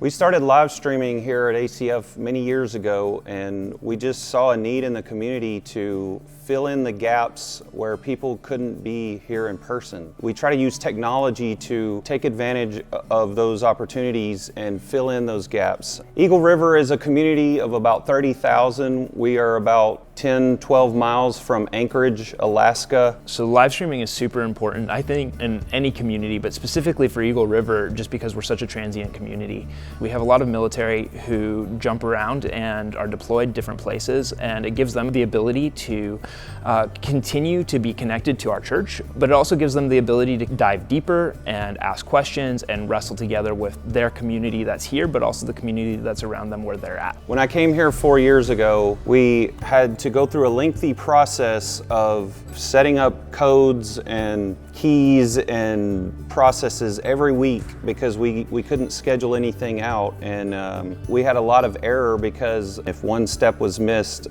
We started live streaming here at ACF many years ago, and we just saw a need in the community to fill in the gaps where people couldn't be here in person. We try to use technology to take advantage of those opportunities and fill in those gaps. Eagle River is a community of about 30,000. We are about 10, 12 miles from Anchorage, Alaska. So live streaming is super important, I think, in any community, but specifically for Eagle River, just because we're such a transient community. We have a lot of military who jump around and are deployed different places, and it gives them the ability to continue to be connected to our church, but it also gives them the ability to dive deeper and ask questions and wrestle together with their community that's here, but also the community that's around them where they're at. When I came here 4 years ago, we had to go through a lengthy process of setting up codes and keys and processes every week because we couldn't schedule anything out, and we had a lot of error because if one step was missed,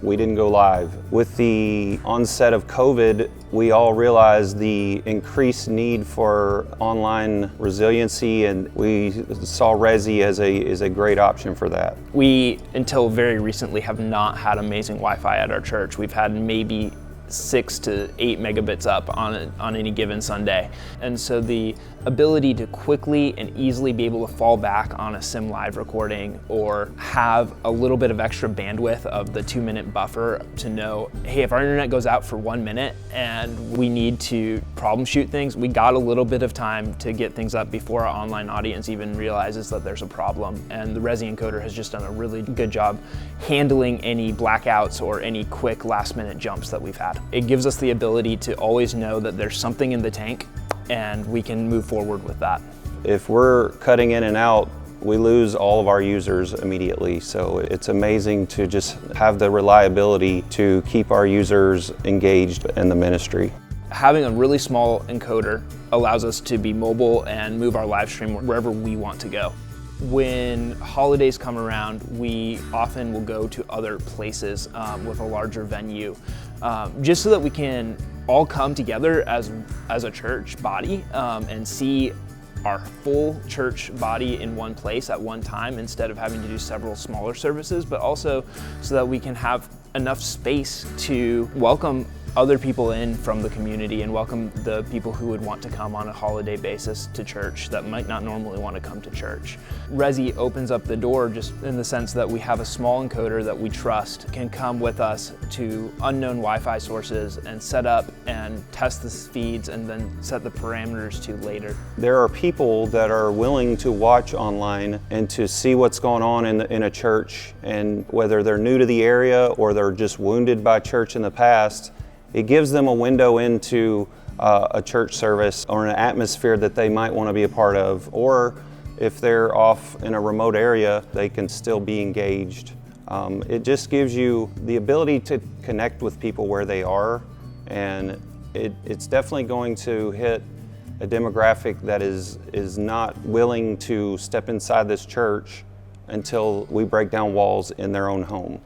we didn't go live. With the onset of COVID, we all realized the increased need for online resiliency, and we saw Resi as a great option for that. We, until very recently, have not had amazing Wi-Fi at our church. We've had maybe 6 to 8 megabits up on any given Sunday. And so the ability to quickly and easily be able to fall back on a sim live recording or have a little bit of extra bandwidth of the 2-minute buffer to know, hey, if our internet goes out for 1 minute and we need to problem shoot things, we got a little bit of time to get things up before our online audience even realizes that there's a problem. And the Resi encoder has just done a really good job handling any blackouts or any quick last-minute jumps that we've had. It gives us the ability to always know that there's something in the tank and we can move forward with that. If we're cutting in and out, we lose all of our users immediately. So it's amazing to just have the reliability to keep our users engaged in the ministry. Having a really small encoder allows us to be mobile and move our live stream wherever we want to go. When holidays come around, we often will go to other places with a larger venue, just so that we can all come together as a church body and see our full church body in one place at one time instead of having to do several smaller services, but also so that we can have enough space to welcome other people in from the community and welcome the people who would want to come on a holiday basis to church that might not normally want to come to church. Resi opens up the door just in the sense that we have a small encoder that we trust can come with us to unknown Wi-Fi sources and set up and test the feeds and then set the parameters to later. There are people that are willing to watch online and to see what's going on in a church, and whether they're new to the area or they're just wounded by church in the past, it gives them a window into a church service or an atmosphere that they might want to be a part of, or if they're off in a remote area, they can still be engaged. It just gives you the ability to connect with people where they are, and it's definitely going to hit a demographic that is not willing to step inside this church until we break down walls in their own home.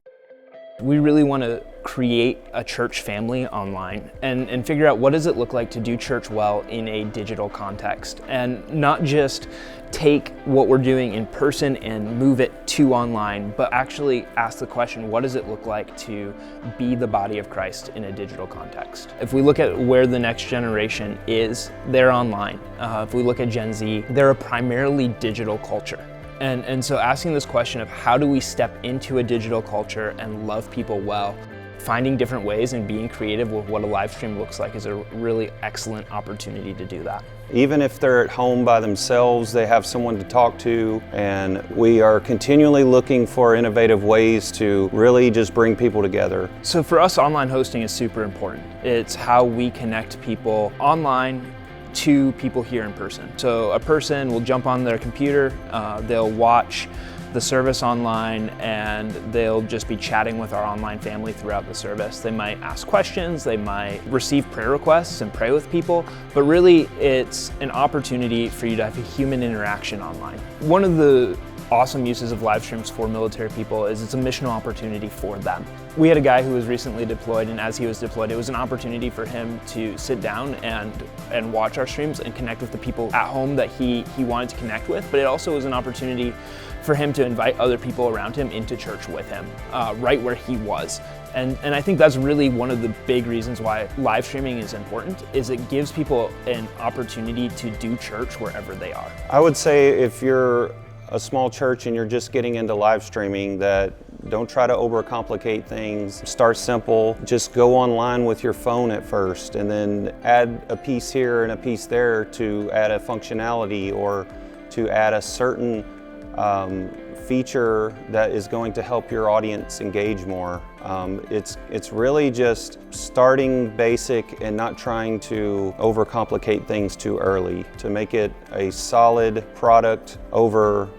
We really want to create a church family online and figure out what does it look like to do church well in a digital context, and not just take what we're doing in person and move it to online, but actually ask the question, what does it look like to be the body of Christ in a digital context? If we look at where the next generation is, they're online. If we look at Gen Z, they're a primarily digital culture. And so asking this question of how do we step into a digital culture and love people well, finding different ways and being creative with what a live stream looks like is a really excellent opportunity to do that. Even if they're at home by themselves, they have someone to talk to, and we are continually looking for innovative ways to really just bring people together. So for us, online hosting is super important. It's how we connect people online to people here in person. So a person will jump on their computer, they'll watch the service online, and they'll just be chatting with our online family throughout the service. They might ask questions, they might receive prayer requests and pray with people, but really it's an opportunity for you to have a human interaction online. One of the awesome uses of live streams for military people is it's a missional opportunity for them. We had a guy who was recently deployed, and as he was deployed, it was an opportunity for him to sit down and watch our streams and connect with the people at home that he wanted to connect with, but it also was an opportunity for him to invite other people around him into church with him, right where he was. And I think that's really one of the big reasons why live streaming is important, is it gives people an opportunity to do church wherever they are. I would say if you're a small church and you're just getting into live streaming, that don't try to overcomplicate things. Start simple. Just go online with your phone at first and then add a piece here and a piece there to add a functionality or to add a certain feature that is going to help your audience engage more. It's really just starting basic and not trying to overcomplicate things too early to make it a solid product over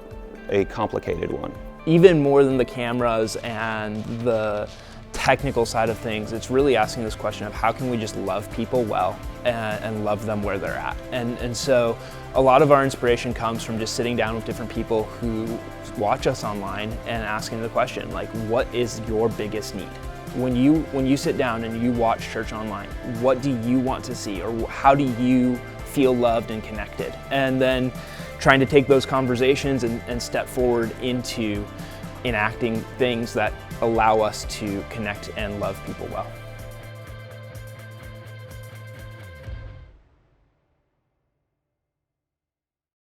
a complicated one. Even more than the cameras and the technical side of things, it's really asking this question of how can we just love people well and love them where they're at. And so a lot of our inspiration comes from just sitting down with different people who watch us online and asking the question, like, what is your biggest need? When you sit down and you watch church online, what do you want to see, or how do you feel loved and connected? And then trying to take those conversations and step forward into enacting things that allow us to connect and love people well.